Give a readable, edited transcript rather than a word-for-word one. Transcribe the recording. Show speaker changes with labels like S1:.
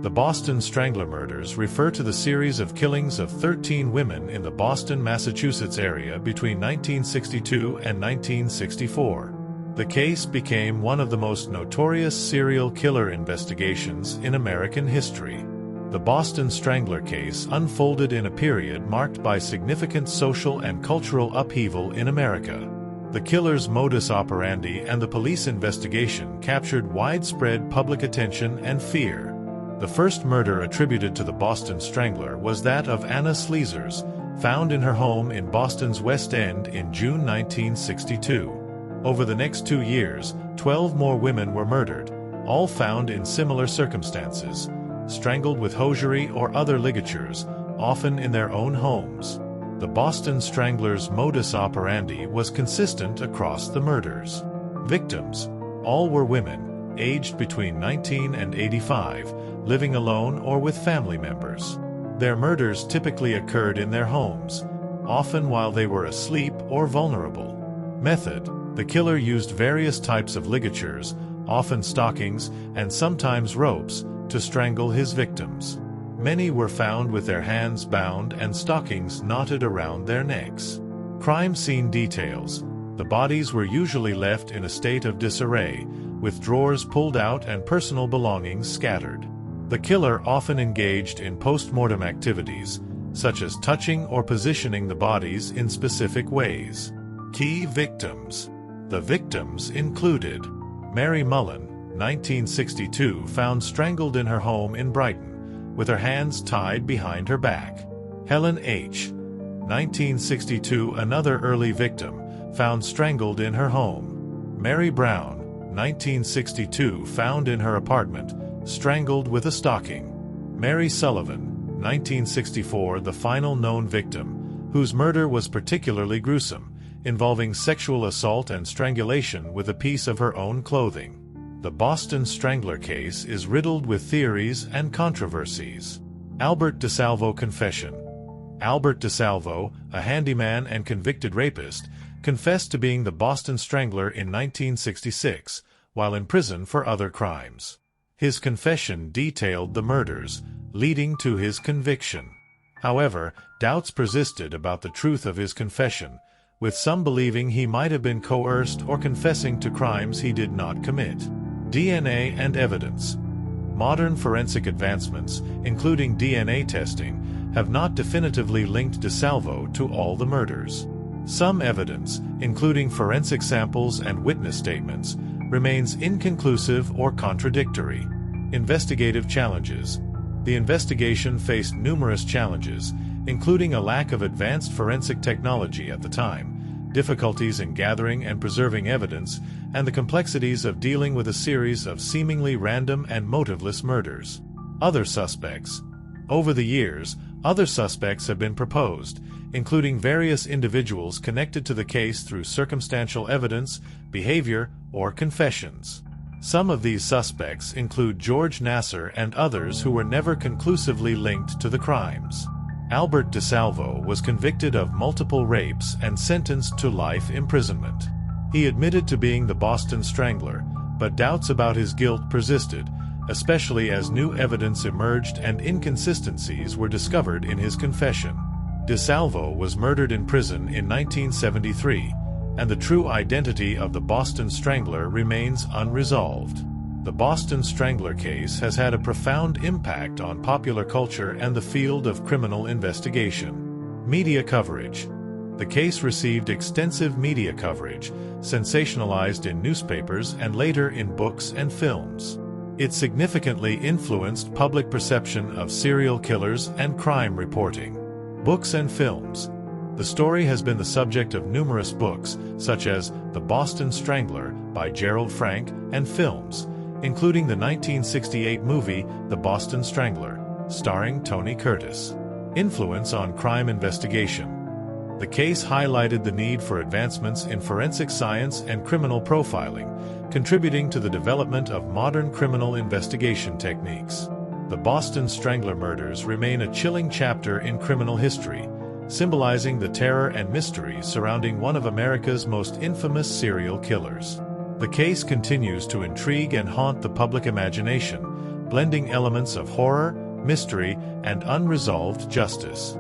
S1: The Boston Strangler murders refer to the series of killings of 13 women in the Boston, Massachusetts area between 1962 and 1964. The case became one of the most notorious serial killer investigations in American history. The Boston Strangler case unfolded in a period marked by significant social and cultural upheaval in America. The killer's modus operandi and the police investigation captured widespread public attention and fear. The first murder attributed to the Boston Strangler was that of Anna Sleezers, found in her home in Boston's West End in June 1962. Over the next 2 years, 12 more women were murdered, all found in similar circumstances, strangled with hosiery or other ligatures, often in their own homes. The Boston Strangler's modus operandi was consistent across the murders. Victims, all were women, aged between 19 and 85, living alone or with family members. Their murders typically occurred in their homes, often while they were asleep or vulnerable. Method: the killer used various types of ligatures, often stockings and sometimes ropes, to strangle his victims. Many were found with their hands bound and stockings knotted around their necks. Crime scene details: the bodies were usually left in a state of disarray, with drawers pulled out and personal belongings scattered. The killer often engaged in post-mortem activities, such as touching or positioning the bodies in specific ways. Key victims: the victims included Mary Mullen, 1962, found strangled in her home in Brighton, with her hands tied behind her back. Helen H., 1962, another early victim, found strangled in her home. Mary Brown, 1962, found in her apartment, strangled with a stocking. Mary Sullivan, 1964, the final known victim, whose murder was particularly gruesome, involving sexual assault and strangulation with a piece of her own clothing. The Boston Strangler case is riddled with theories and controversies. Albert DeSalvo confession. Albert DeSalvo, a handyman and convicted rapist, confessed to being the Boston Strangler in 1966, while in prison for other crimes. His confession detailed the murders, leading to his conviction. However, doubts persisted about the truth of his confession, with some believing he might have been coerced or confessing to crimes he did not commit. DNA and evidence. Modern forensic advancements, including DNA testing, have not definitively linked DeSalvo to all the murders. Some evidence, including forensic samples and witness statements, remains inconclusive or contradictory. Investigative challenges. The investigation faced numerous challenges, including a lack of advanced forensic technology at the time, difficulties in gathering and preserving evidence, and the complexities of dealing with a series of seemingly random and motiveless murders. Other suspects. Over the years, other suspects have been proposed, including various individuals connected to the case through circumstantial evidence, behavior, or confessions. Some of these suspects include George Nassar and others who were never conclusively linked to the crimes. Albert DeSalvo was convicted of multiple rapes and sentenced to life imprisonment. He admitted to being the Boston Strangler, but doubts about his guilt persisted, especially as new evidence emerged and inconsistencies were discovered in his confession. DeSalvo was murdered in prison in 1973, and the true identity of the Boston Strangler remains unresolved. The Boston Strangler case has had a profound impact on popular culture and the field of criminal investigation. Media coverage. The case received extensive media coverage, sensationalized in newspapers and later in books and films. It significantly influenced public perception of serial killers and crime reporting. Books and films. The story has been the subject of numerous books, such as The Boston Strangler by Gerald Frank, and films, including the 1968 movie The Boston Strangler, starring Tony Curtis. Influence on crime investigation. The case highlighted the need for advancements in forensic science and criminal profiling, contributing to the development of modern criminal investigation techniques. The Boston Strangler murders remain a chilling chapter in criminal history, symbolizing the terror and mystery surrounding one of America's most infamous serial killers. The case continues to intrigue and haunt the public imagination, blending elements of horror, mystery, and unresolved justice.